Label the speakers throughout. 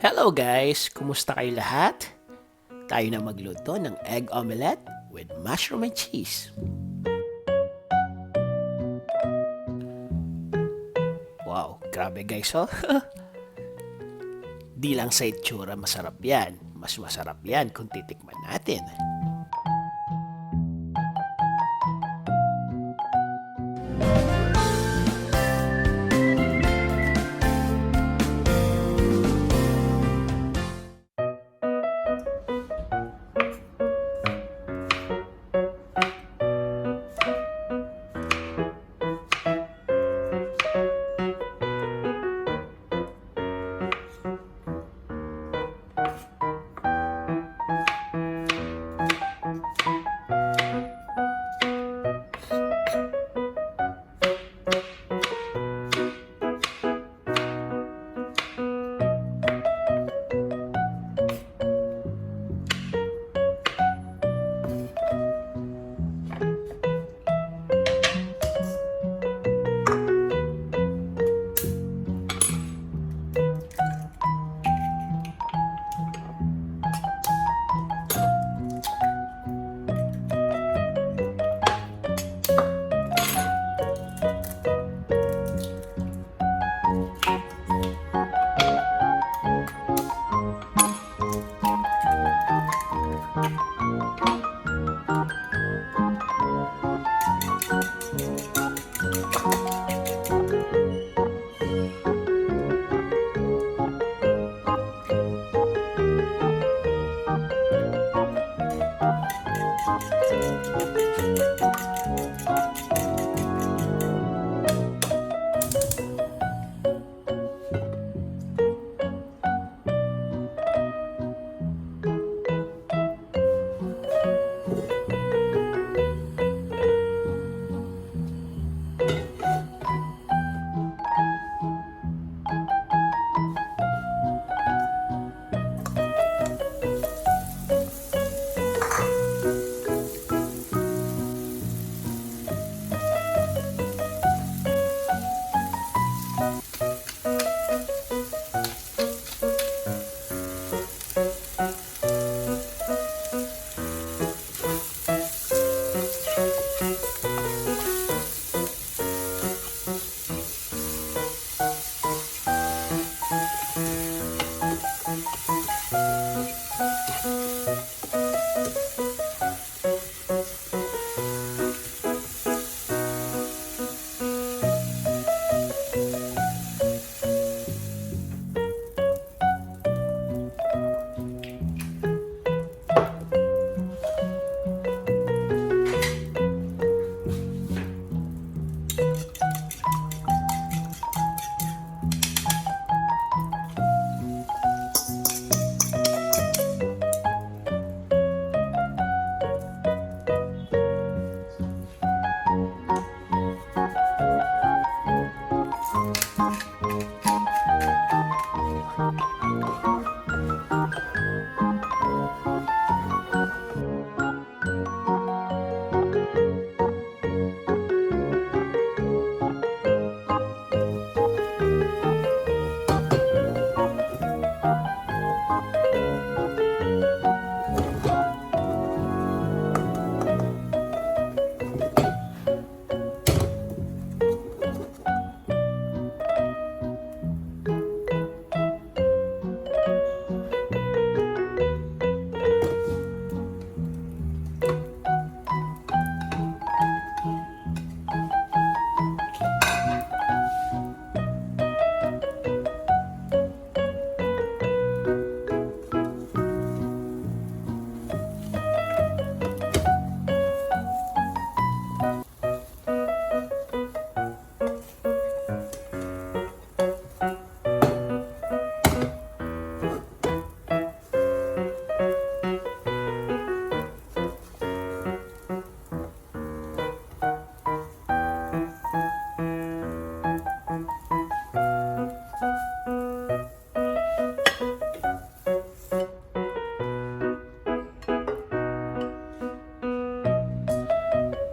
Speaker 1: Hello guys! Kumusta kayo lahat? Tayo na magluto ng egg omelette with mushroom and cheese. Wow, grabe guys oh. Di lang sa itsura masarap yan. Mas masarap yan kung titikman natin.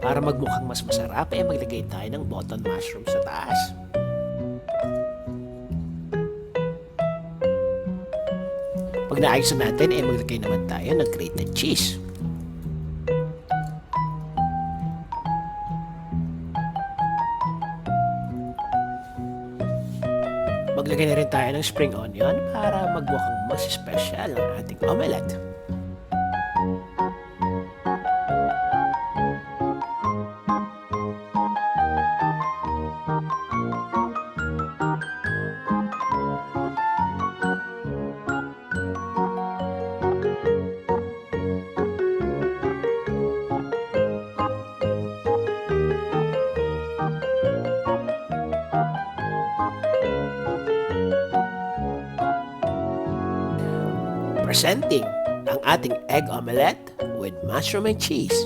Speaker 1: Para magmukhang mas masarap, maglagay tayo ng button mushroom sa taas. Pag naayos na natin, maglagay naman tayo ng grated cheese. Maglagay na rin tayo ng spring onion para magmukhang mas special ang ating omelette. Presenting ang ating egg omelette with mushroom and cheese.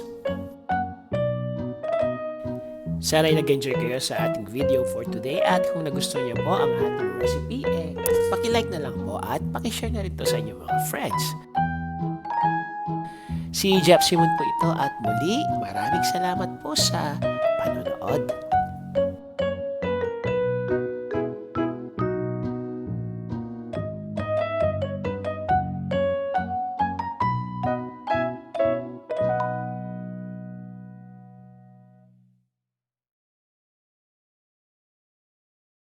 Speaker 1: Sana ay nag-enjoy kayo sa ating video for today at kung nagustuhan niyo po ang ating recipe, paki-like na lang po at paki-share na rin to sa inyong mga friends. Si Jeff Simon po ito at muli maraming salamat po sa panonood.